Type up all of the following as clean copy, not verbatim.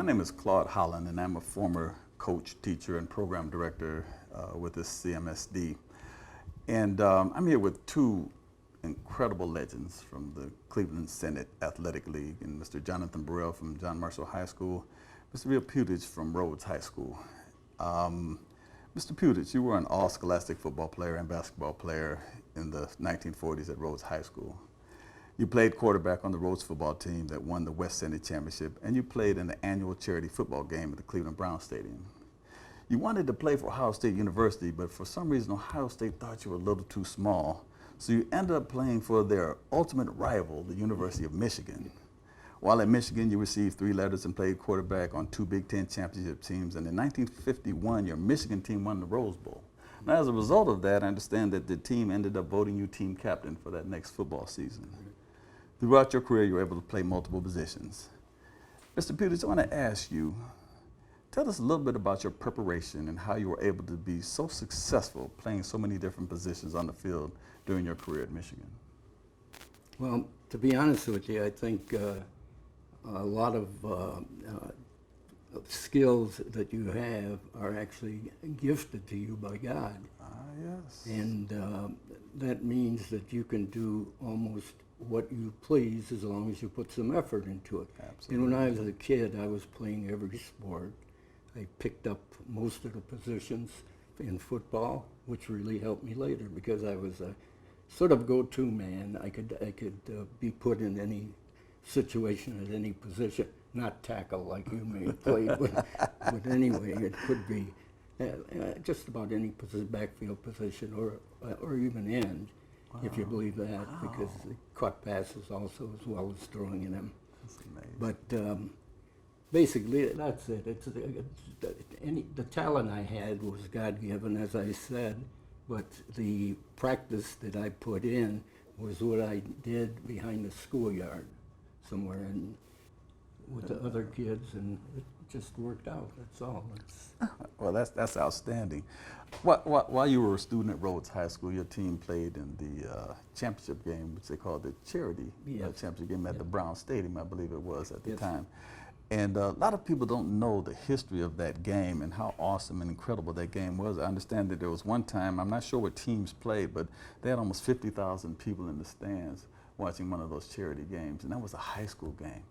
My name is Claude Holland, and I'm a former coach, teacher, and program director with the CMSD. And I'm here with two incredible legends from the Cleveland Senate Athletic League, and Mr. Jonathan Burrell from John Marshall High School, Mr. Putich from Rhodes High School. Mr. Putich, you were an all-scholastic football player and basketball player in the 1940s at Rhodes High School. You played quarterback on the Rhodes football team that won the West Senate Championship, and you played in the annual charity football game at the Cleveland Browns Stadium. You wanted to play for Ohio State University, but for some reason Ohio State thought you were a little too small, so you ended up playing for their ultimate rival, the University of Michigan. While at Michigan, you received 3 letters and played quarterback on 2 Big Ten championship teams, and in 1951, your Michigan team won the Rose Bowl. Now, as a result of that, I understand that the team ended up voting you team captain for that next football season. Throughout your career, you were able to play multiple positions. Mr. Putich, I want to ask you, tell us a little bit about your preparation and how you were able to be so successful playing so many different positions on the field during your career at Michigan. Well, to be honest with you, I think a lot of skills that you have are actually gifted to you by God. Yes. And that means that you can do almost what you please as long as you put some effort into it. Absolutely. And when I was a kid, I was playing every sport. I picked up most of the positions in football, which really helped me later because I was a sort of go-to man. I could be put in any situation at any position, not tackle like you may have played, but anyway, it could be just about any backfield position or even end. Wow. If you believe that, wow. Because they caught passes also as well as throwing in them. That's amazing. But basically, that's it. The talent I had was God-given, as I said, but the practice that I put in was what I did behind the schoolyard somewhere and with the other kids, and it just worked out. That's all. Well, that's outstanding. While you were a student at Rhodes High School, your team played in the championship game, which they called the charity championship game at the Brown Stadium, I believe it was at the time. And a lot of people don't know the history of that game and how awesome and incredible that game was. I understand that there was one time, I'm not sure what teams played, but they had almost 50,000 people in the stands watching one of those charity games, and that was a high school game.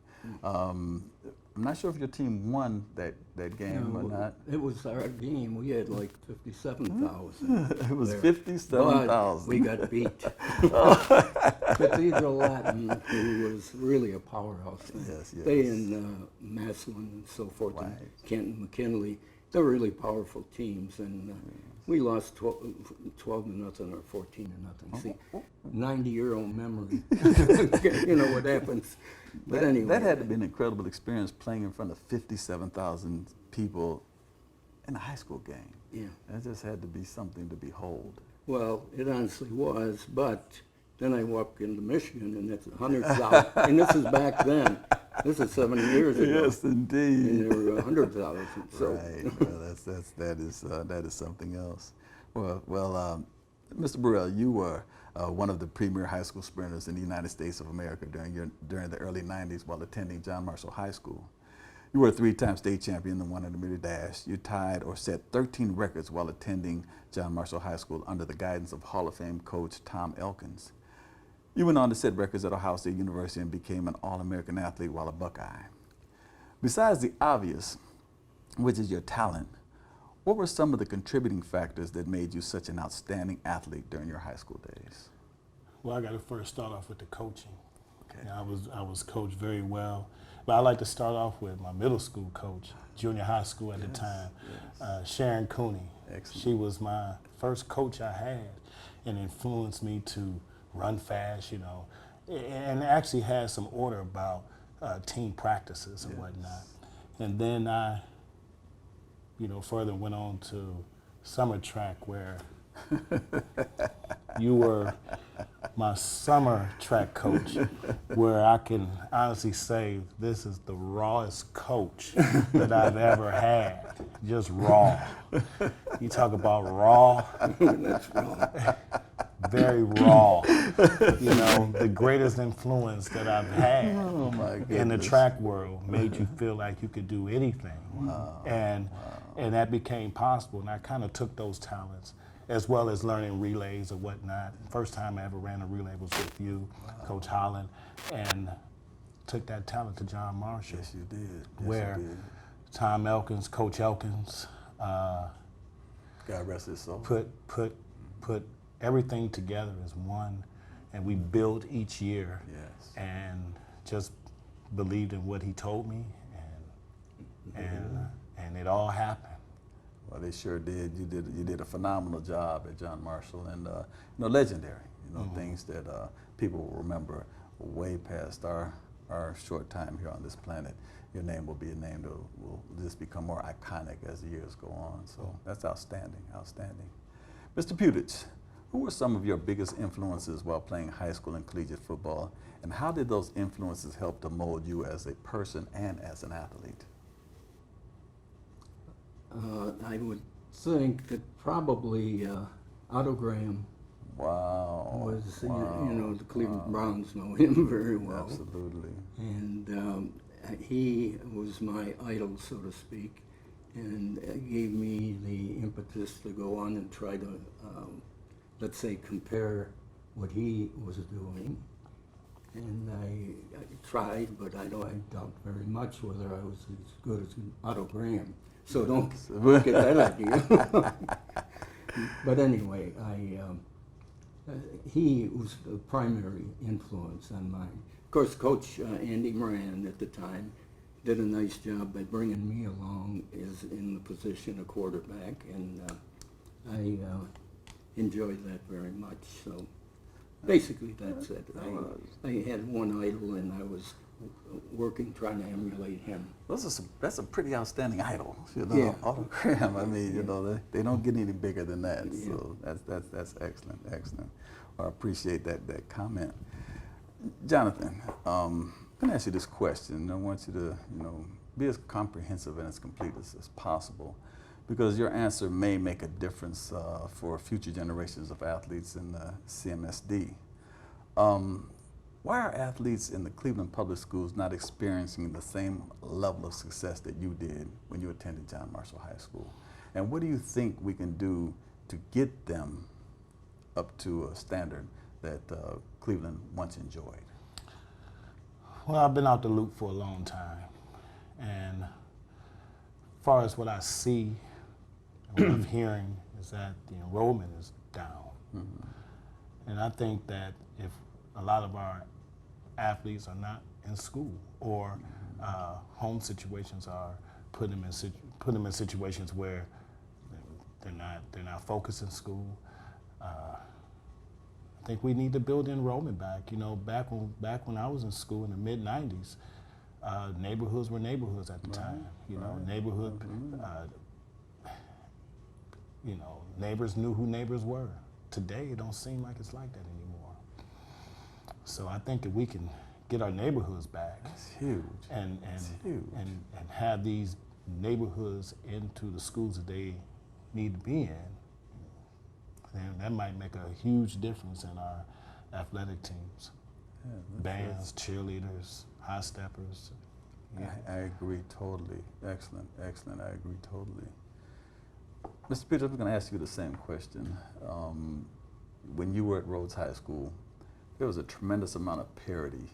I'm not sure if your team won that game or not. It was our game. We had like 57,000. It was 57,000. We got beat. Cathedral Latin, who was really a powerhouse. Yes. They and Massillon and so forth, right. And Kenton, McKinley, they're really powerful teams. And we lost 12-0 or 14-0. See, 90-year-old memory. You know what happens. But anyway, that had to be an incredible experience playing in front of 57,000 people in a high school game. Yeah. That just had to be something to behold. Well, it honestly was, but then I walked into Michigan and it's hundreds of thousands. And this is back then. This is 70 years ago. Yes, indeed. And there were hundreds of thousands. So. Right. Well, that is something else. Well, Mr. Burrell, you were one of the premier high school sprinters in the United States of America during the early 90s while attending John Marshall High School. You were a 3-time state champion in the 100-meter dash. You tied or set 13 records while attending John Marshall High School under the guidance of Hall of Fame coach Tom Elkins. You went on to set records at Ohio State University and became an All-American athlete while a Buckeye. Besides the obvious, which is your talent, what were some of the contributing factors that made you such an outstanding athlete during your high school days? Well, I got to first start off with the coaching. Okay. You know, I was coached very well, but I like to start off with my middle school coach, junior high school at the time, Sharon Cooney. Excellent. She was my first coach I had and influenced me to run fast, you know, and actually had some order about team practices and whatnot. And then I further went on to summer track where you were my summer track coach, where I can honestly say this is the rawest coach that I've ever had. Just raw. You talk about raw. That's raw. very raw. You know, the greatest influence that I've had Oh my in the goodness. track world made you feel like you could do anything. And that became possible. And I kind of took those talents, as well as learning relays or whatnot. First time I ever ran a relay was with you, Coach Holland, and took that talent to John Marshall. Yes, you did. Yes, where you did. Tom Elkins, Coach Elkins, God rest his soul. put everything together as one, and we built each year. Yes. And just believed in what he told me, and it all happened. Well, they sure did. You did a phenomenal job at John Marshall, and you know, legendary. You know, things that people will remember way past our short time here on this planet. Your name will be a name that will just become more iconic as the years go on. So that's outstanding, outstanding. Mr. Putich, who were some of your biggest influences while playing high school and collegiate football, and how did those influences help to mold you as a person and as an athlete? I would think that probably Otto Graham Wow. was, wow. you know, the Cleveland Browns know him very well. Absolutely. And he was my idol, so to speak, and gave me the impetus to go on and try to, let's say, compare what he was doing. And I tried, but I doubt very much whether I was as good as Otto Graham. So don't get that idea. But anyway, he was the primary influence on mine. Of course, Coach Andy Moran at the time did a nice job by bringing me along as in the position of quarterback, and I enjoyed that very much. So basically, that's it. I had one idol, and I was working, trying to emulate him. That's a pretty outstanding idol, you know. Yeah. Otto Graham. I mean, you know, they don't get any bigger than that. So that's excellent, excellent. I appreciate that comment. Jonathan, I'm going to ask you this question. I want you to, you know, be as comprehensive and as complete as possible, because your answer may make a difference for future generations of athletes in the CMSD. Why are athletes in the Cleveland Public Schools not experiencing the same level of success that you did when you attended John Marshall High School? And what do you think we can do to get them up to a standard that Cleveland once enjoyed? Well, I've been out the loop for a long time, and as far as what I see and what I'm hearing is that the enrollment is down. And I think that if a lot of our athletes are not in school, or home situations are put them in situations where they're not focused in school. I think we need to build enrollment back. You know, back when I was in school in the mid '90s, neighborhoods were neighborhoods at the time. You know, neighborhood. You know, neighbors knew who neighbors were. Today, it don't seem like it's like that anymore. So I think if we can get our neighborhoods back, That's huge. and huge. and have these neighborhoods into the schools that they need to be in, then that might make a huge difference in our athletic teams. Yeah, Bands, cheerleaders, high steppers. I agree totally. Excellent, excellent. I agree totally. Mr. Peter, I'm going to ask you the same question. When you were at Rhodes High School, there was a tremendous amount of parity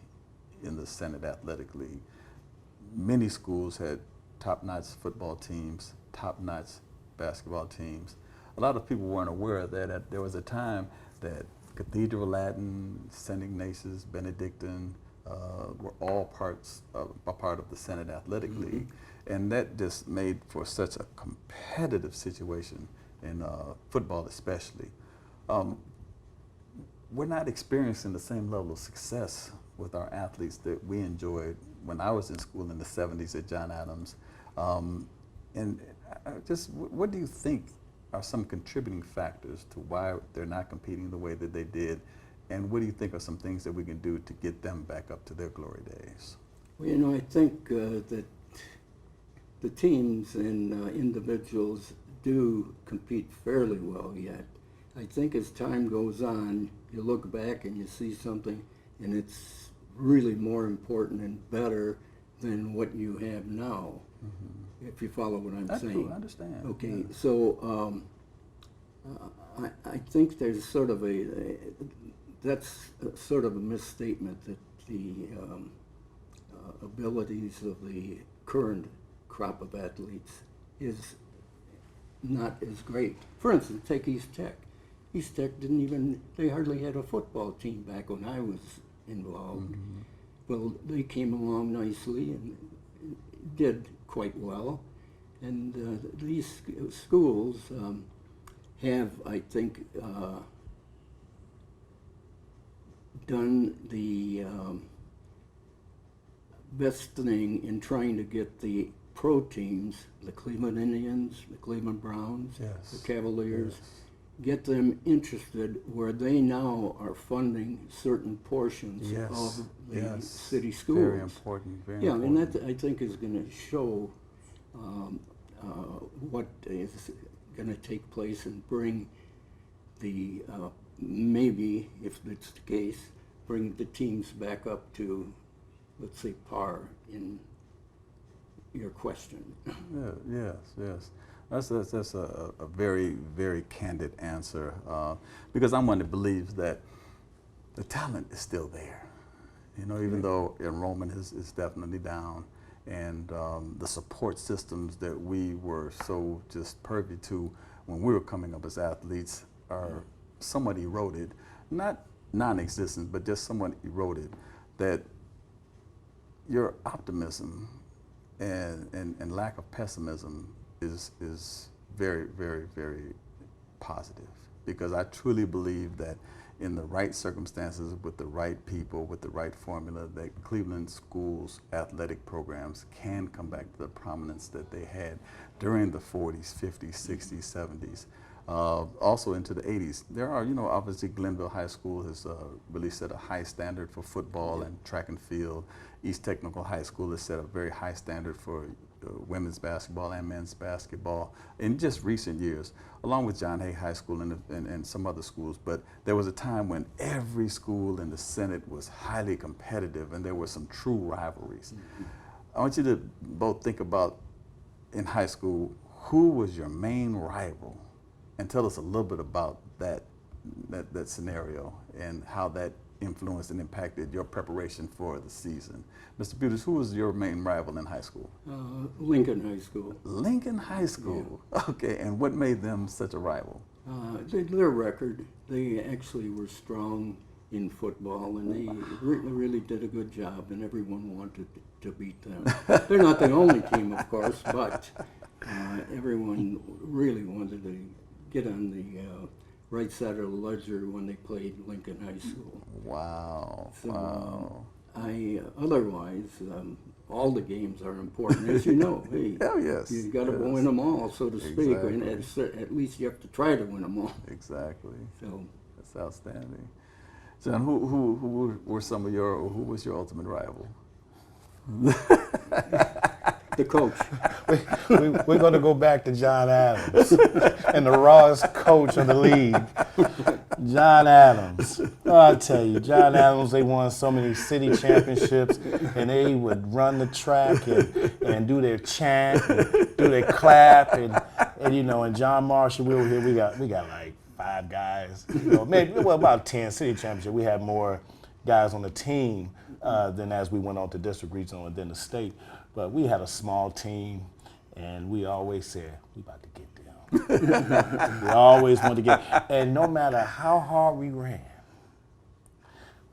in the Senate Athletic League. Many schools had top-notch football teams, top-notch basketball teams. A lot of people weren't aware of that. There was a time that Cathedral Latin, St. Ignatius, Benedictine were all a part of the Senate Athletic League. And that just made for such a competitive situation in football especially. We're not experiencing the same level of success with our athletes that we enjoyed when I was in school in the 70s at John Adams. And just what do you think are some contributing factors to why they're not competing the way that they did? And what do you think are some things that we can do to get them back up to their glory days? Well, you know, I think that the teams and individuals do compete fairly well yet. I think as time goes on, you look back and you see something, and it's really more important and better than what you have now, if you follow what I'm saying. Cool, I understand. Okay, Yeah. so I think there's sort of that's sort of a misstatement that the abilities of the current crop of athletes is not as great. For instance, take East Tech. East Tech they hardly had a football team back when I was involved. Well, they came along nicely and did quite well. And these schools have, I think, done the best thing in trying to get the pro teams, the Cleveland Indians, the Cleveland Browns, Yes. the Cavaliers, Yes. get them interested where they now are funding certain portions Yes. of the Yes. city schools. Very important. Very Yeah, important. and that I think is going to show what is going to take place and bring the maybe, if it's the case, bring the teams back up to, let's say, par in your question. Yeah, yes. That's a very, very candid answer, because I'm one that believes that the talent is still there. You know, even though enrollment is definitely down, and the support systems that we were so just privy to when we were coming up as athletes are somewhat eroded, not non-existent, but just somewhat eroded, that your optimism and lack of pessimism is very, very, very positive, because I truly believe that in the right circumstances, with the right people, with the right formula, that Cleveland schools athletic programs can come back to the prominence that they had during the 40s, 50s, 60s, 70s. Also into the 80s. There are, obviously Glenville High School has really set a high standard for football and track and field. East Technical High School has set a very high standard for women's basketball and men's basketball in just recent years, along with John Hay High School and some other schools. But there was a time when every school in the Senate was highly competitive, and there were some true rivalries. I want you to both think about, in high school, who was your main rival? And tell us a little bit about that scenario and how that influenced and impacted your preparation for the season. Mr. Putich, who was your main rival in high school? Lincoln High School. Lincoln High School. Yeah. Okay, and what made them such a rival? Their record. They actually were strong in football, and they really did a good job, and everyone wanted to beat them. They're not the only team, of course, but everyone really wanted to get on the right side of the ledger when they played Lincoln High School. Wow. So, wow. Otherwise, all the games are important, as you know. Hey, oh, yes. You got to win them all, so to speak, Exactly. and at least you have to try to win them all. Exactly. So that's outstanding. John, who were some of your, or who was your ultimate rival? the coach. We're going to go back to John Adams and the rawest coach of the league. John Adams. Oh, I'll tell you, John Adams, they won so many city championships, and they would run the track and do their chant and do their clap, and John Marshall, we were here, we got like 5 guys, maybe about 10 city championships. We had more guys on the team than as we went on to district, regional, and then the state. But we had a small team, and we always said, we about to get them. We always wanted to get, and no matter how hard we ran,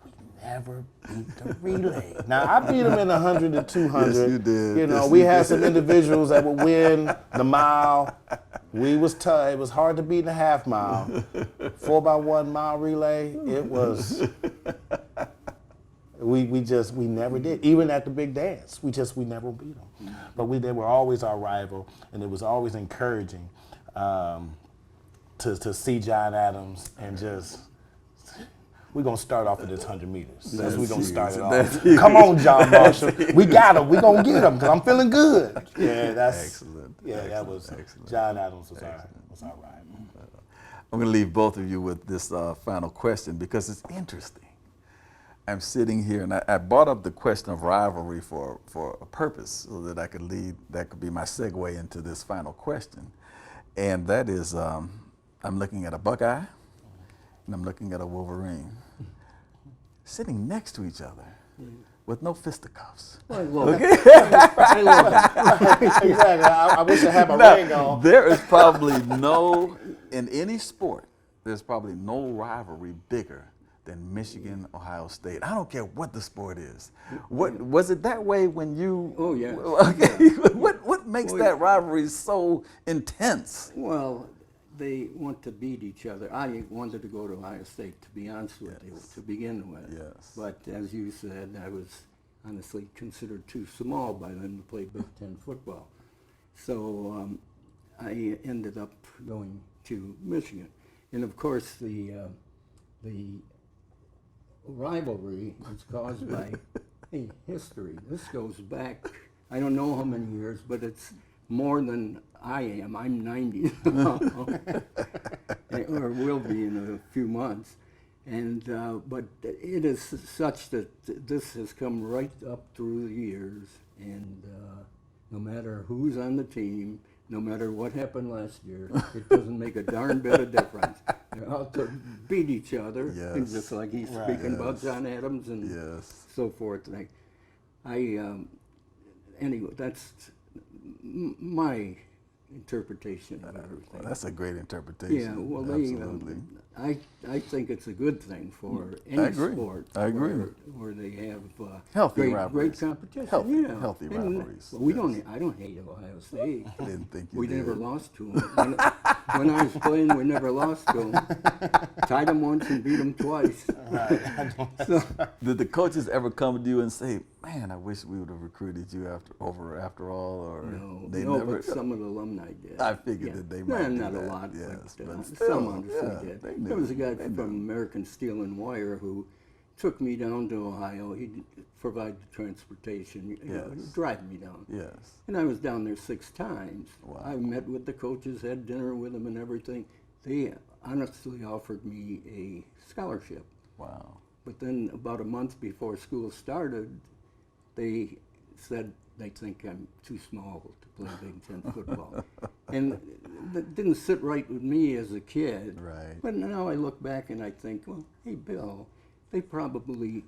we never beat the relay. Now, I beat them in 100 to 200. Yes, you did. Yes, we you had did. some individuals that would win the mile. We was tough. It was hard to beat in the half mile. 4x1 mile relay, it was... We never did. Even at the big dance, we never beat them. But they were always our rival, and it was always encouraging to see John Adams and just. We're gonna start off at this 100 meters. That's we're gonna start it off. Come on, John Marshall. We got him. We're gonna get him because I'm feeling good. Yeah, that's excellent. Yeah, excellent. that was excellent. John Adams was our rival. I'm going to leave both of you with this final question because it's interesting. I'm sitting here, and I brought up the question of rivalry for a purpose, so that that could be my segue into this final question. And that is, I'm looking at a Buckeye, and I'm looking at a Wolverine, sitting next to each other with no fisticuffs. Well, I love it. I love it. Exactly. I wish I had my ring on. There is probably in any sport, there's probably no rivalry bigger than Michigan, Ohio State. I don't care what the sport is. What was it that way when you? Oh, yeah. Okay. What makes that rivalry so intense? Well, they want to beat each other. I wanted to go to Ohio State, to be honest with you, to begin with. Yes. But as you said, I was honestly considered too small by then to play Big Ten football. So I ended up going to Michigan. And of course, the rivalry is caused by history. This goes back, I don't know how many years, but it's more than I am. I'm 90 now, or will be in a few months. And but it is such that this has come right up through the years, and no matter who's on the team, no matter what happened last year, it doesn't make a darn bit of difference. They're out to beat each other, and just like he's speaking about John Adams and so forth. And anyway, that's my interpretation of everything. Well, that's a great interpretation. Yeah, well, absolutely. I think it's a good thing for I any agree. sport I agree. where they have Healthy great rivalries. competition. Healthy And, rivalries. well, I don't hate Ohio State. I didn't think you We did. never lost to them. When I was playing, we never lost to them. Tied them once and beat them twice. Did the coaches ever come to you and say, "Man, I wish we would have recruited you after all"? Or No, but some of the alumni did. I figured that they might do not that. a lot, Yes, but, but still, some honestly yeah, did. they There was a knew. guy They from knew. American Steel and Wire who took me down to Ohio. He'd provide the transportation, you know, Yes. drive me down. Yes. And I was down there 6 times. Wow. I met with the coaches, had dinner with them and everything. They honestly offered me a scholarship. Wow. But then about a month before school started, they said they think I'm too small to play Big Ten football. And that didn't sit right with me as a kid. Right. But now I look back and I think, well, hey, Bill, they probably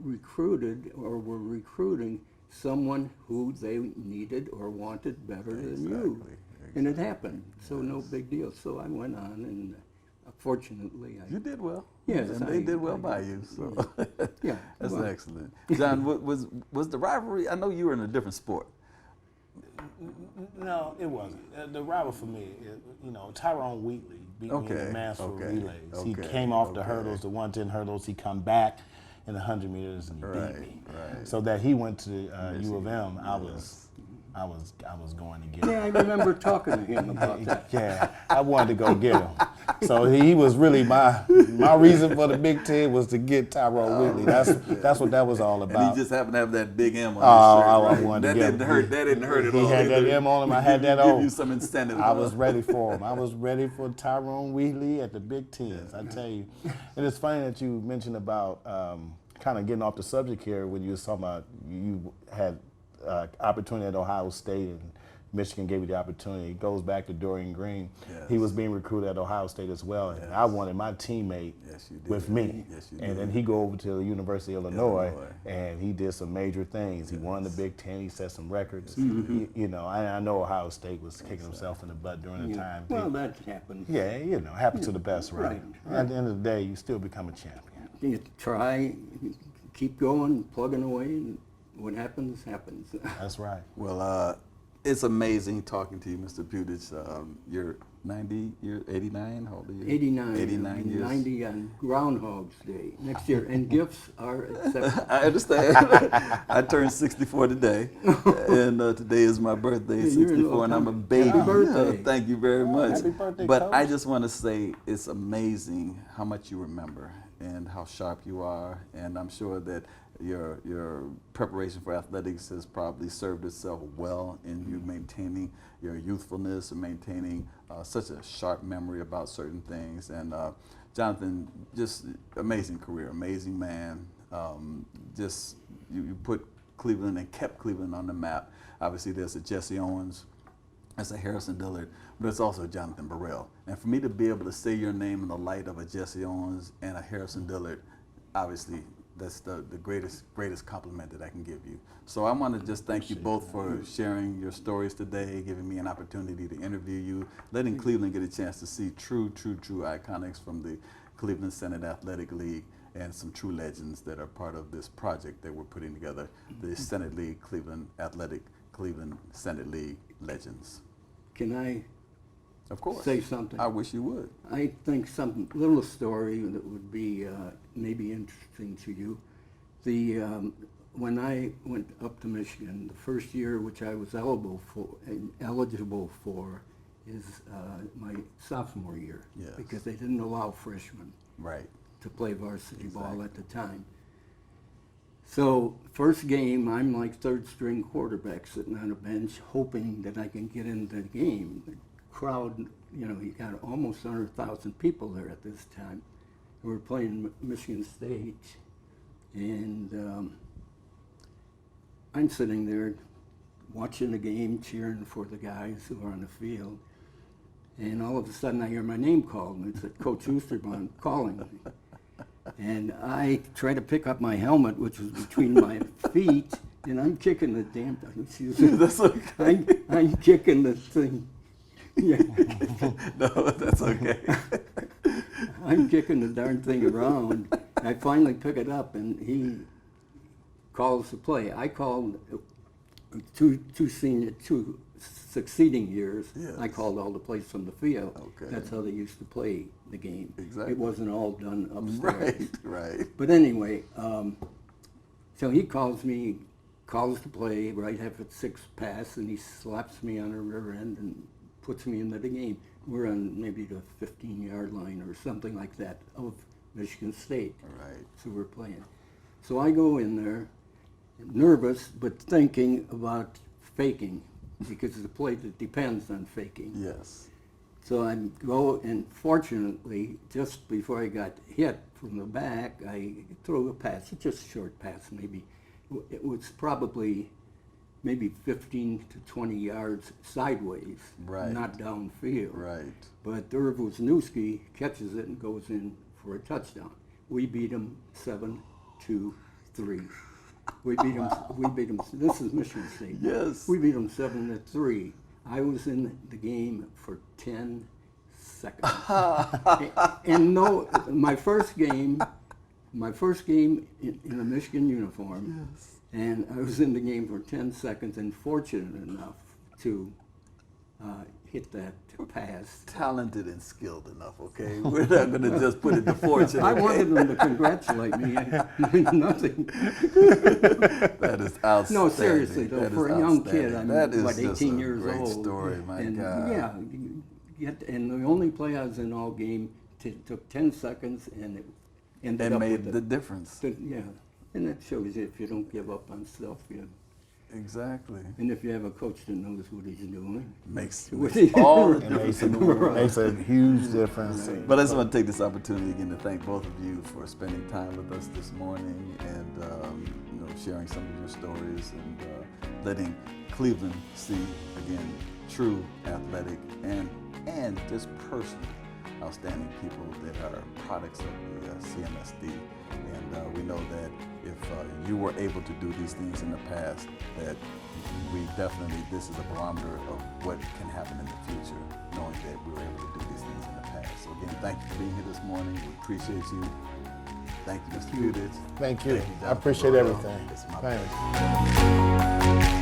recruited or were recruiting someone who they needed or wanted better than you. Exactly. And it happened, so no big deal. So I went on, and fortunately, You did well. Yes, and they did well by you. So yeah, that's well, excellent. John, was the rivalry? I know you were in a different sport. No, it wasn't. The rival for me, Tyrone Wheatley beat me in the Mansfield relays. He came off the hurdles, the 110 hurdles. He come back in the 100 meters and he beat me. Right. So that he went to U of M, I was going to get him. yeah, I remember talking to him about that. Yeah, I wanted to go get him. So he was really my reason for the Big Ten was to get Tyrone Wheatley. That's what that was all about. And he just happened to have that big M on his shirt. I Right? wanted to That get didn't him. hurt. That didn't hurt at all. He had that M on him. I had that Give on. you some incentive. I was ready for him. I was ready for Tyrone Wheatley at the Big Tens. I tell you, and it's funny that you mentioned about kind of getting off the subject here when you was talking about you had opportunity at Ohio State and Michigan gave you the opportunity. It goes back to Dorian Green. Yes. He was being recruited at Ohio State as well, and I wanted my teammate with me. Yes, you And did. then he go over to the University of Illinois, and he did some major things. He won the Big Ten. He set some records. I know Ohio State was kicking himself in the butt during the time. Well, that happened. Yeah, happens to the best, right? At the end of the day, you still become a champion. You try, keep going, plugging away, and what happens, happens. That's right. Well, it's amazing talking to you, Mr. Putich. You're 90, you're 89, how old are you? 89. 89 years. 90 on Groundhog's Day next year, and gifts are accepted. I understand. I turned 64 today, and today is my birthday, Yeah, you're a 64, little and I'm a time. baby. Happy birthday. Yeah, thank you very much. Happy birthday, But Coach. I just want to say it's amazing how much you remember and how sharp you are, and I'm sure that your preparation for athletics has probably served itself well in you maintaining your youthfulness and maintaining such a sharp memory about certain things. And Jonathan, just amazing career, amazing man. Just you put Cleveland and kept Cleveland on the map. Obviously, there's a Jesse Owens, there's a Harrison Dillard, but it's also Jonathan Burrell. And for me to be able to say your name in the light of a Jesse Owens and a Harrison Dillard, obviously, that's the greatest compliment that I can give you. So I want to just thank you both for sharing your stories today, giving me an opportunity to interview you, letting Cleveland get a chance to see true iconics from the Cleveland Senate Athletic League and some true legends that are part of this project that we're putting together, the Senate League Cleveland Senate League Legends. Can I Of course. say something? I wish you would. I think some little story that would be maybe interesting to you. When I went up to Michigan, the first year which I was eligible for is my sophomore year, Yes. because they didn't allow freshmen Right. to play varsity ball Exactly. at the time. So first game, I'm like third string quarterback sitting on a bench hoping that I can get into the game. The crowd, you know, you got almost 100,000 people there at this time. We were playing Michigan State, and I'm sitting there watching the game, cheering for the guys who are on the field. And all of a sudden I hear my name called, and it's Coach Oosterbaum calling me. And I try to pick up my helmet, which was between my feet, and I'm kicking the damn thing. That's okay. I'm kicking the thing. Yeah. No, that's okay. I'm kicking the darn thing around. I finally pick it up, and he calls the play. I called two succeeding years. Yes. I called all the plays from the field. Okay. That's how they used to play the game. Exactly. It wasn't all done upstairs. Right. But anyway, so he calls the play right after 6 pass, and he slaps me on the rear end and puts me into the game. We're on maybe the 15-yard line or something like that of Michigan State. Right. So we're playing. So I go in there, nervous, but thinking about faking, because the play that depends on faking. Yes. So I go, and fortunately, just before I got hit from the back, I throw a pass, just a short pass maybe. It was probably maybe 15 to 20 yards sideways, Right. not downfield. Right. But Irv Wisniewski catches it and goes in for a touchdown. We beat him 7-3. We beat him. We beat him. This is Michigan State. Yes. We beat him 7-3. I was in the game for 10 seconds. And no, my first game in a Michigan uniform. Yes. And I was in the game for 10 seconds, and fortunate enough to hit that pass. Talented and skilled enough, okay? We're not going to just put it to fortune. I okay? wanted them to congratulate me. Nothing. That is outstanding. No, seriously, though, That for is a young kid, outstanding. I'm That is what, just 18 a years great old. story, my and, God. Yeah, and the only play I was in all game took 10 seconds, and it ended And up made with the difference. yeah, and that shows you if you don't give up on stuff, Exactly. and if you have a coach that knows what he's doing. Makes What all the It difference in the world. makes a huge difference. But I just want to take this opportunity again to thank both of you for spending time with us this morning and sharing some of your stories and letting Cleveland see again true athletic and just personal outstanding people that are products of the CMSD. And we know that if you were able to do these things in the past, that this is a barometer of what can happen in the future, knowing that we were able to do these things in the past. So again, thank you for being here this morning. We appreciate you. Thank you, Mr. Putich. Thank you. I Jonathan appreciate Burrell. everything. It's my Thanks. pleasure.